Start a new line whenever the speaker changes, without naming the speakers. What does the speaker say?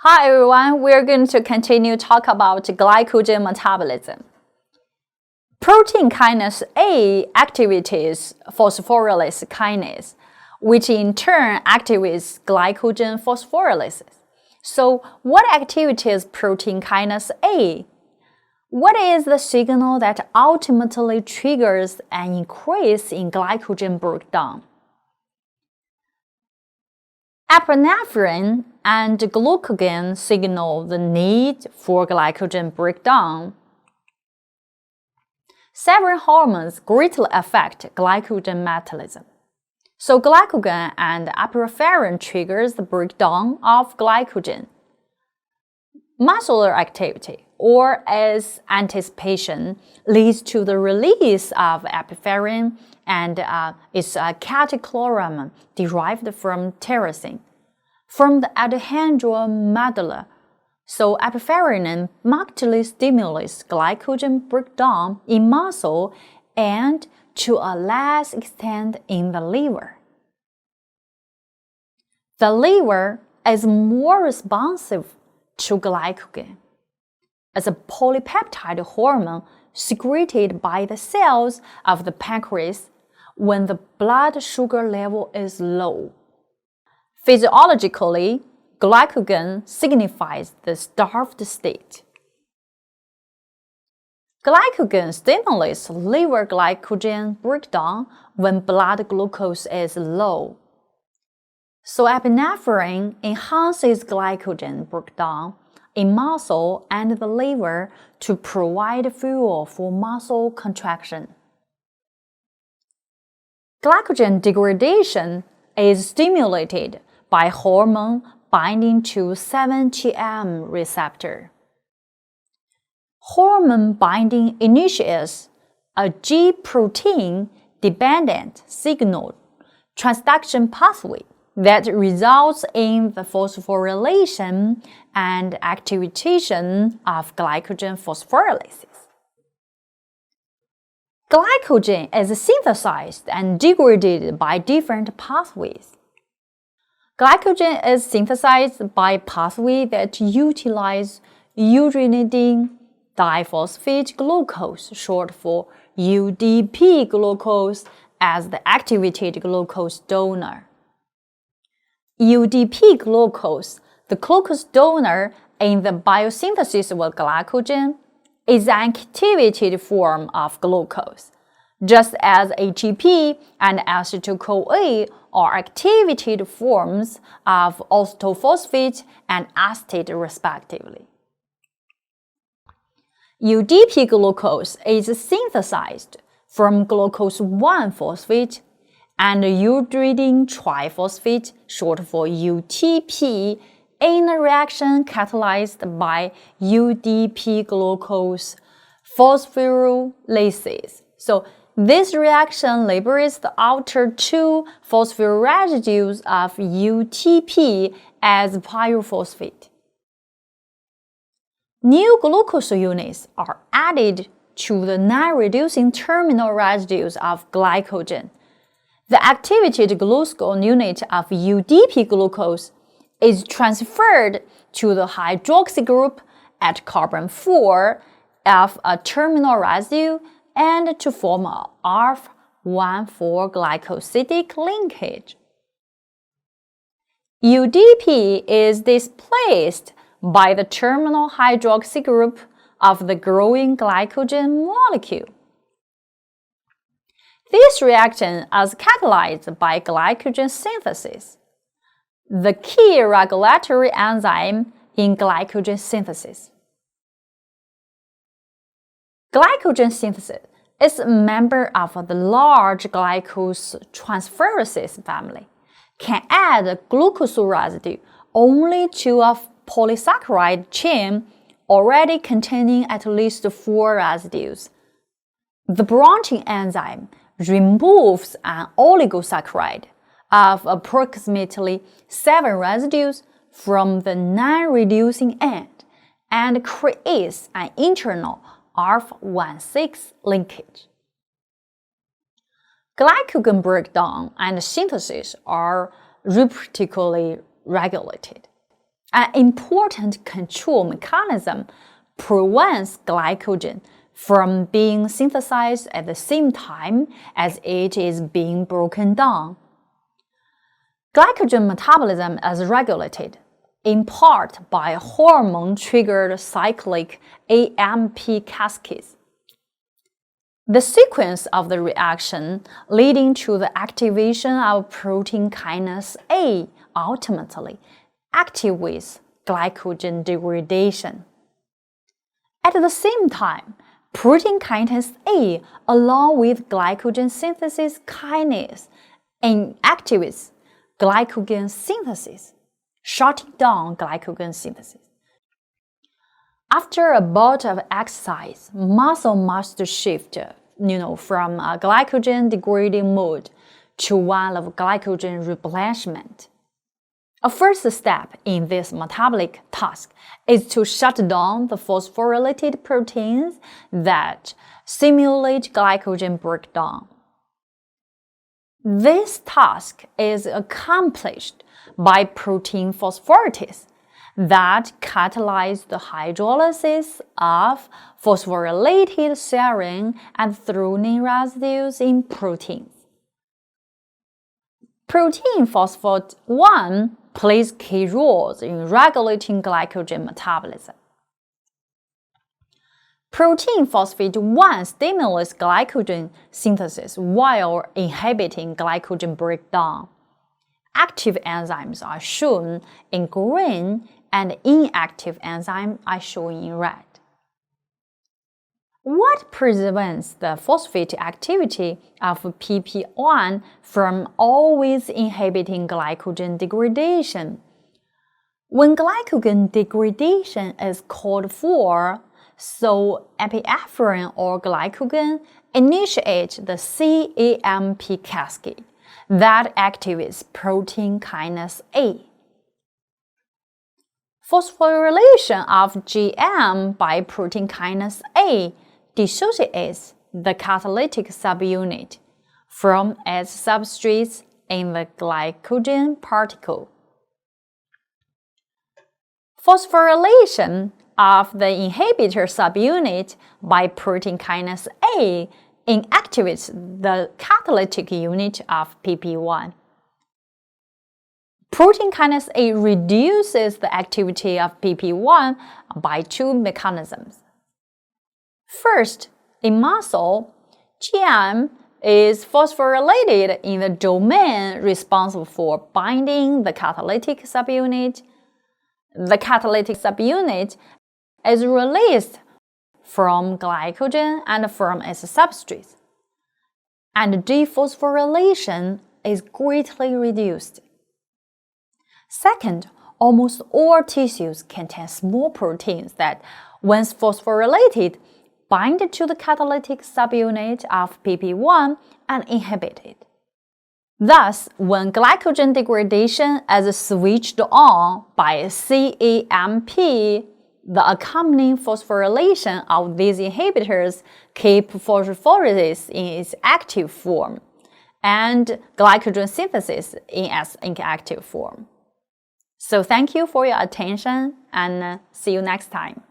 Hi everyone, we're going to continue talk about glycogen metabolism. Protein kinase A activates phosphorylase kinase, which in turn activates glycogen phosphorylases. So what activates protein kinase A? What is the signal that ultimately triggers an increase in glycogen breakdown? Epinephrine and glucagon signal the need for glycogen breakdown. Several hormones greatly affect glycogen metabolism. So glycogen and epinephrine triggers the breakdown of glycogen. Muscular activity, or as anticipation, leads to the release of epinephrine and its catechol derived from tyrosine from the adrenal medulla. So epinephrine markedly stimulates glycogen breakdown in muscle and to a less extent in the liver. The liver is more responsive to glycogen as a polypeptide hormone secreted by the cells of the pancreas when the blood sugar level is low. Physiologically, glycogen signifies the starved state. Glycogen stimulates liver glycogen breakdown when blood glucose is low. So epinephrine enhances glycogen breakdown in muscle and the liver to provide fuel for muscle contraction. Glycogen degradation is stimulated by hormone binding to 7-TM receptor. Hormone binding initiates a G protein-dependent signal transduction pathway that results in the phosphorylation and activation of glycogen phosphorylases. Glycogen is synthesized and degraded by different pathways. Glycogen is synthesized by pathways that utilize uridyl diphosphate glucose, short for UDP glucose, as the activated glucose donor. UDP glucose, the glucose donor in the biosynthesis of glycogen, is an activated form of glucose, just as ATP and acetyl-CoA are activated forms of orthophosphate and acetate respectively. UDP glucose is synthesized from glucose 1-phosphate and uridyl triphosphate, short for UTP, in a reaction catalyzed by UDP glucose phosphorylases. So this reaction liberates the outer two phosphorus residues of UTP as pyrophosphate. New glucose units are added to the non-reducing terminal residues of glycogen. The activated glucose unit of UDP glucose is transferred to the hydroxy group at carbon 4 of a terminal residue and to form a R1,4 glycosidic linkage. UDP is displaced by the terminal hydroxy group of the growing glycogen molecule. This reaction is catalyzed by glycogen synthesis, the key regulatory enzyme in glycogen synthesis. Glycogen synthesis is a member of the large glycose transferases family, can add glucose residue only to a polysaccharide chain already containing at least 4 residues. The branching enzyme removes an oligosaccharide of approximately 7 residues from the non-reducing end and creates an internal R1,6 linkage. Glycogen breakdown and synthesis are reciprocally regulated. An important control mechanism prevents glycogen from being synthesized at the same time as it is being broken down. Glycogen metabolism is regulated, in part by hormone-triggered cyclic AMP cascades. The sequence of the reaction leading to the activation of protein kinase A ultimately activates glycogen degradation. At the same time, protein kinase A, along with glycogen synthesis kinase, inactivates glycogen synthesis, shutting down glycogen synthesis. After a bout of exercise, muscle must shift, from a glycogen degrading mode to one of glycogen replenishment. A first step in this metabolic task is to shut down the phosphorylated proteins that simulate glycogen breakdown. This task is accomplished by protein phosphoratase that catalyze the hydrolysis of phosphorylated serine and threonine residues in proteins. Protein phosphate 1 plays key roles in regulating glycogen metabolism. Protein phosphate 1 stimulates glycogen synthesis while inhibiting glycogen breakdown. Active enzymes are shown in green and inactive enzymes are shown in red. What prevents the phosphate activity of PP1 from always inhibiting glycogen degradation? When glycogen degradation is called for, so epinephrine or glycogen initiates the CAMP cascade that activates protein kinase A. Phosphorylation of GM by protein kinase A dissociates the catalytic subunit from its substrates in the glycogen particle. Phosphorylation of the inhibitor subunit by protein kinase A inactivates the catalytic unit of PP1. Protein kinase A reduces the activity of PP1 by two mechanisms. First, in muscle, GM is phosphorylated in the domain responsible for binding the catalytic subunit. The catalytic subunit is released from glycogen and from its substrates, and dephosphorylation is greatly reduced. Second, almost all tissues contain small proteins that, once phosphorylated, bind to the catalytic subunit of PP1 and inhibit it. Thus, when glycogen degradation is switched on by CAMP, the accompanying phosphorylation of these inhibitors keep phosphorylases in its active form and glycogen synthesis in its inactive form. So thank you for your attention and see you next time.